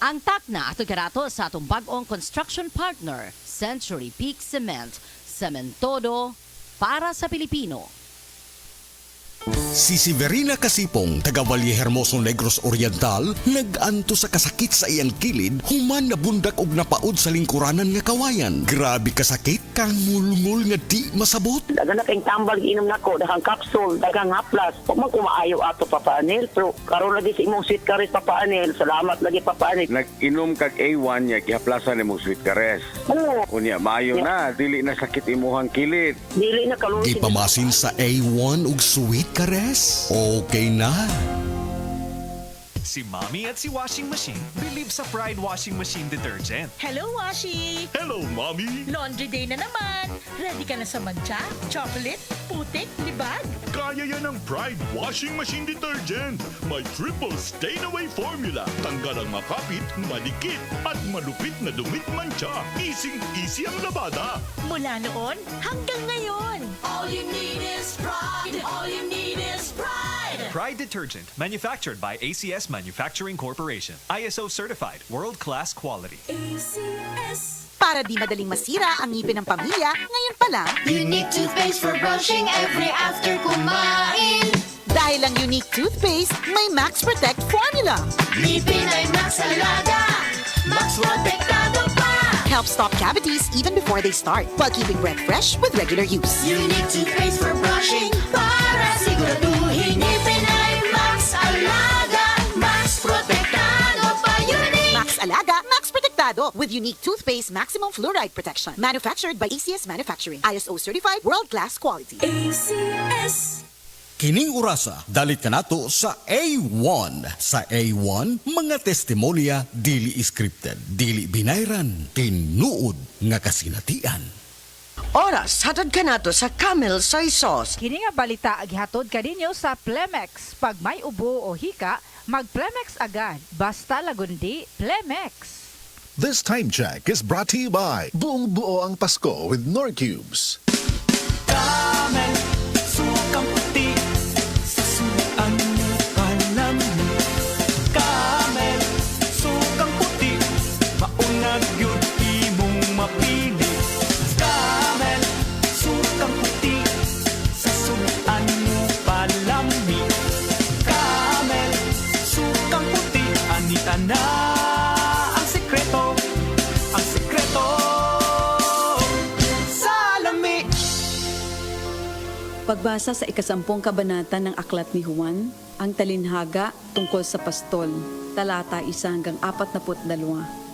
Ang takna ato karato sa atong bag-ong construction partner, Century Peak Cement, Cementodo para sa Pilipino. Si Severina Kasipong, taga Valle Hermoso Negros Oriental, nag-anto sa kasakit sa iyang kilid, human nabundak og napaod sa lingkuranan nga kawayan. Grabe kasakit, kang mulmul nga di masabot. Dagan na kayong tambal inom nako, dagang capsule, dagang haplas. Huwag man kumaayo ato Papa Anel, pero karon lagi sa imong sweet kares Papa Anel. Salamat lagi Papa Anel. Nag-inom kag A1 niya, gihaplasan ni mong sweet kares. Oo. Kunya, maayo na, dili na sakit imuhang kilid. Dili na kalusin. Gipamasin sa A1 ug sweet kares. Okay na. Si Mommy at si Washing Machine believe sa Pride Washing Machine Detergent. Hello, Washi! Hello, Mommy! Laundry day na naman. Ready ka na sa mancha, chocolate, putik, libag? Kaya yan ang Pride Washing Machine Detergent. May triple stain-away formula. Tanggal ang makapit, madikit, at malupit na dumit mancha. Easy ang labada. Mula noon hanggang ngayon. All you need is pride. All you need is pride. Pride Detergent, manufactured by ACS Manufacturing Corporation. ISO certified, world-class quality. ACS. Para di madaling masira ang ngipin ng pamilya, ngayon pa lang, Unique toothpaste for brushing every after kumain. Dahil ang Unique toothpaste, may Max Protect formula. Ngipin ay Max Alaga, Max Protektado pa. Helps stop cavities even before they start, while keeping breath fresh with regular use. Unique toothpaste for brushing para siguraduhin ngipin ay Max Alaga, Max Protektado pa. Unique Max Alaga, Max Protektado with Unique toothpaste maximum fluoride protection. Manufactured by ACS Manufacturing. ISO certified, world-class quality. ACS. Kining orasa, dalit ka nato sa A1. Sa A1, mga testimonya dili scripted, dili binayran, tinuod nga kasinatian. Oras, hatod ka nato sa Camel Soy Sauce. Kini nga balita aghatod kaninyo sa Plemex. Pag may ubo o hika, mag-Plemex agad. Basta lagundi, Plemex. This time check is brought to you by Buong Buo ang Pasko with Norcubes. Camel, sukang puti, sasuan mo palamin. Camel, sukang puti, maunag yun imong mapili. Camel, sukang puti, sasuan mo palamin. Camel, sukang puti, anita na ang sekreto, ang sekreto. Salami! Pagbasa sa 10 kabanata ng Aklat ni Juan, ang talinhaga tungkol sa pastol, talata 1 hanggang 42.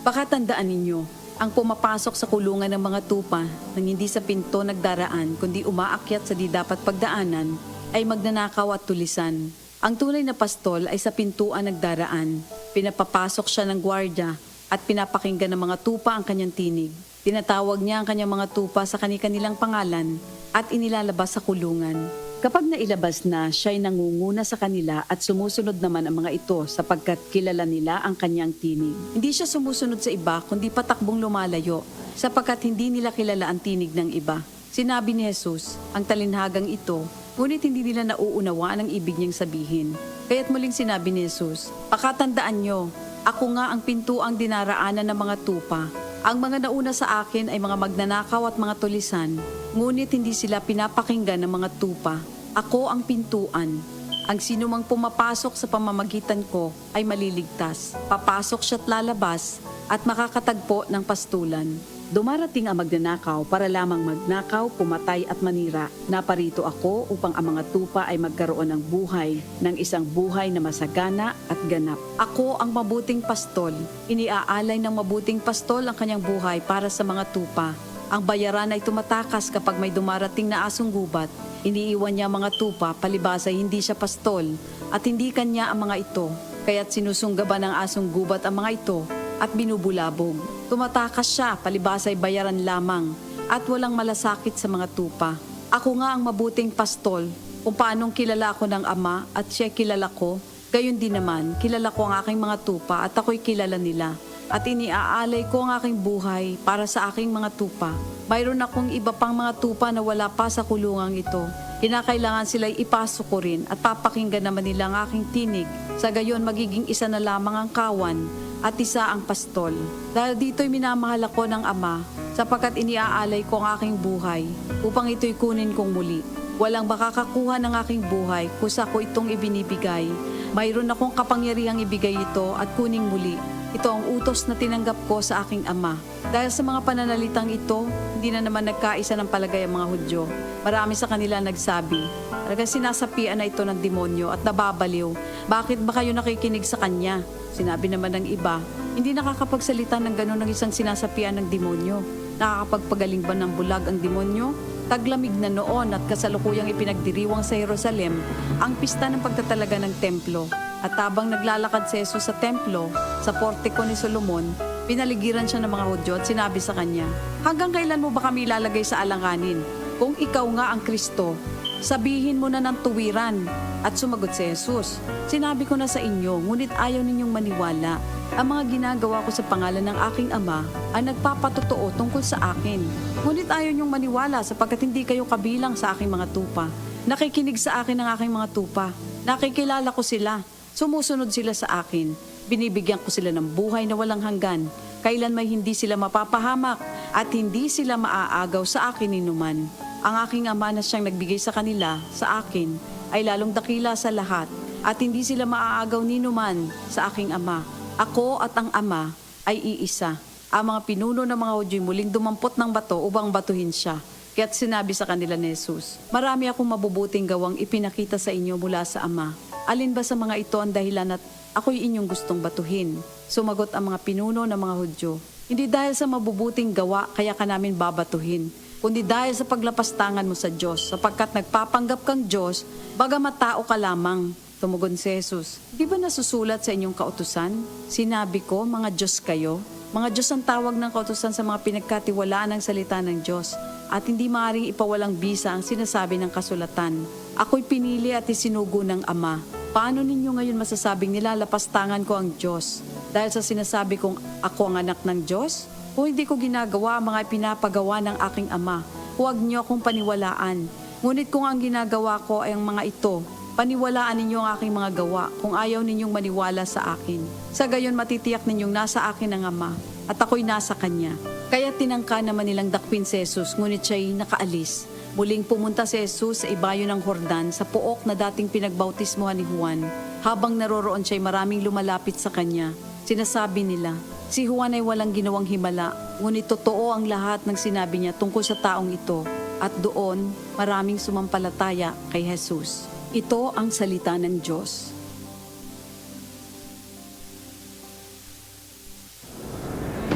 Pakatandaan ninyo, ang pumapasok sa kulungan ng mga tupa nang hindi sa pinto nagdaraan kundi umaakyat sa di dapat pagdaanan ay magnanakaw at tulisan. Ang tunay na pastol ay sa pintuan nagdaraan. Pinapapasok siya ng gwardya at pinapakinggan ng mga tupa ang kanyang tinig. Tinatawag niya ang kanyang mga tupa sa kanilang pangalan at inilalabas sa kulungan. Kapag nailabas na, siya'y nangunguna sa kanila at sumusunod naman ang mga ito sapagkat kilala nila ang kanyang tinig. Hindi siya sumusunod sa iba kundi patakbong lumalayo sapagkat hindi nila kilala ang tinig ng iba. Sinabi ni Jesus, ang talinhagang ito, ngunit hindi nila nauunawaan ang ibig niyang sabihin. Kaya't muling sinabi ni Jesus, pakatandaan niyo, ako nga ang pintuang dinaraanan ng mga tupa. Ang mga nauna sa akin ay mga magnanakaw at mga tulisan, ngunit hindi sila pinapakinggan ng mga tupa. Ako ang pintuan. Ang sinumang pumapasok sa pamamagitan ko ay maliligtas. Papasok siya't lalabas at makakatagpo ng pastulan. Dumarating ang magnanakaw para lamang magnakaw, pumatay at manira. Naparito ako upang ang mga tupa ay magkaroon ng buhay, ng isang buhay na masagana at ganap. Ako ang mabuting pastol. Iniaalay ng mabuting pastol ang kanyang buhay para sa mga tupa. Ang bayaran ay tumatakas kapag may dumarating na asong gubat. Iniiwan niya ang mga tupa, palibas ay hindi siya pastol at hindi kanya ang mga ito. Kaya't sinusunggaban ng asong gubat ang mga ito at binubulabog. Tumatakas siya, palibas ay bayaran lamang at walang malasakit sa mga tupa. Ako nga ang mabuting pastol, kung paanong kilala ko ng Ama at siya kilala ko, gayon din naman, kilala ko ang aking mga tupa at ako'y kilala nila. at iniaalay ko ang aking buhay para sa aking mga tupa. Mayroon akong iba pang mga tupa na wala pa sa kulungang ito. Kinakailangan sila'y ipasok ko rin at papakinggan naman nila ang aking tinig. Sa gayon magiging isa na lamang ang kawan at isa ang pastol. Dahil dito'y minamahal ako ng Ama, sapagkat iniaalay ko ang aking buhay upang ito'y kunin kong muli. Walang makakakuha ng aking buhay kusa ko itong ibinibigay. Mayroon akong kapangyarihang ibigay ito at kuning muli. Ito ang utos na tinanggap ko sa aking Ama. Dahil sa mga pananalitang ito, hindi na naman nagkaisa ng palagay ang mga Hudyo. Marami sa kanila nagsabi, talagang sinasapian na ito ng demonyo at nababaliw. Bakit ba kayo nakikinig sa kanya? Sinabi naman ng iba, hindi nakakapagsalita ng gano'n ng isang sinasapian ng demonyo. Nakakapagpagaling ba ng bulag ang demonyo? Taglamig na noon at kasalukuyang ipinagdiriwang sa Jerusalem ang pista ng pagtatalaga ng templo. At habang naglalakad si Jesus sa templo, sa portiko ni Solomon, pinaligiran siya ng mga Hudyo at sinabi sa kanya, hanggang kailan mo ba kami ilalagay sa alanganin? Kung ikaw nga ang Kristo, sabihin mo na ng tuwiran. At sumagot si Jesus, sinabi ko na sa inyo, ngunit ayaw ninyong maniwala. Ang mga ginagawa ko sa pangalan ng aking Ama ay nagpapatotoo tungkol sa akin. Ngunit ayaw ninyong maniwala sapagkat hindi kayo kabilang sa aking mga tupa. Nakikinig sa akin ang aking mga tupa. Nakikilala ko sila. Sumusunod sila sa akin. Binibigyan ko sila ng buhay na walang hanggan. Kailan may hindi sila mapapahamak at hindi sila maaagaw sa akin ninuman. Ang aking Ama na siyang nagbigay sa kanila, sa akin, ay lalong dakila sa lahat at hindi sila maaagaw ninuman sa aking Ama. Ako at ang Ama ay iisa. Ang mga pinuno ng mga Hudyo'y muling dumampot ng bato upang batuhin siya. Kaya't sinabi sa kanila ni Jesus, marami akong mabubuting gawang ipinakita sa inyo mula sa Ama. Alin ba sa mga ito ang dahilan at ako'y inyong gustong batuhin? Sumagot ang mga pinuno ng mga Hudyo, hindi dahil sa mabubuting gawa kaya ka namin babatuhin, kundi dahil sa paglapastangan mo sa Diyos, sapagkat nagpapanggap kang Diyos, bagamat tao ka lamang. Tumugon si Jesus, di ba nasusulat sa inyong kautusan? Sinabi ko, mga Diyos kayo. Mga Diyos ang tawag ng kautusan sa mga pinagkatiwalaan ng salita ng Diyos at hindi maaaring ipawalang bisa ang sinasabi ng kasulatan. Ako'y pinili at isinugo ng Ama. Paano ninyo ngayon masasabing nilalapastangan ko ang Diyos? Dahil sa sinasabi kong ako ang anak ng Diyos? Kung hindi ko ginagawa ang mga pinapagawa ng aking Ama, huwag niyo akong paniwalaan. Ngunit kung ang ginagawa ko ay ang mga ito, paniwalaan ninyo ang aking mga gawa kung ayaw ninyong maniwala sa akin. Sa gayon matitiyak ninyong nasa akin ang Ama at ako'y nasa Kanya. Kaya tinangka naman nilang dakpin si Jesus, ngunit siya'y nakaalis. Muling pumunta si Jesus sa ibayo ng Jordan sa pook na dating pinagbautismohan ni Juan. Habang naroroon siya'y maraming lumalapit sa Kanya. Sinasabi nila, si Juan ay walang ginawang himala, ngunit totoo ang lahat ng sinabi niya tungkol sa taong ito. At doon, maraming sumampalataya kay Jesus. Ito ang salita ng Diyos.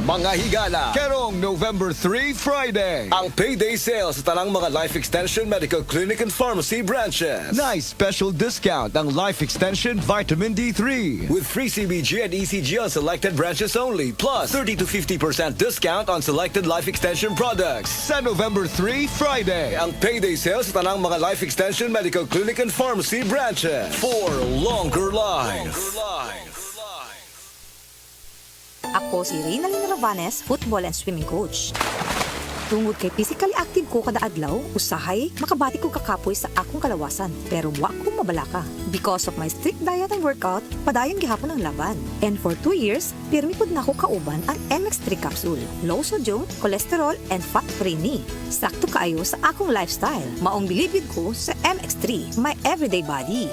Mga higala, kerong November 3 Friday, ang payday sale sa tanang mga Life Extension Medical Clinic and Pharmacy branches. Nice special discount ang Life Extension Vitamin D3 with free CBG and ECG on selected branches only, plus 30 to 50% discount on selected Life Extension products. Sa November 3 Friday, ang payday sale sa tanang mga Life Extension Medical Clinic and Pharmacy branches for longer life. Ako si Reynalyn Ravanes, football and swimming coach. Tungod kay physically active ko kada adlaw, usahay makabati ko kakapoy sa akong kalawasan. Pero wa ko mabalaka. Because of my strict diet and workout, padayon gihapon ang laban. And for 2 years, pirmi pud nako kauban ang MX3 capsule. Low sodium, cholesterol, and fat-free ni. Sakto kaayo sa akong lifestyle. Maong bilibid ko sa MX3, my everyday body.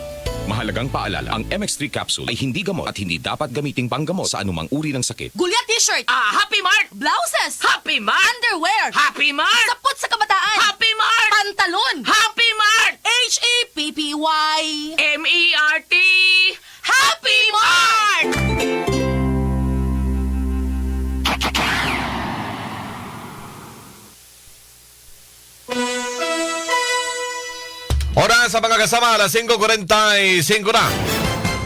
Mahalagang paalala, ang MX3 capsule ay hindi gamot at hindi dapat gamiting panggamot sa anumang uri ng sakit. Gulya t-shirt! Happy Mart! Blouses! Happy Mart! Underwear! Happy Mart! Sapot sa kabataan! Happy Mart! Pantalon! Happy Mart! H-A-P-P-Y! M-E-R-T! Happy Mart! Oras sa mga kasama, alas 5:45 na.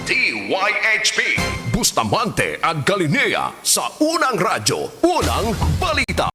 DYHP Bustamante at Galilea sa Unang Radyo, Unang Balita.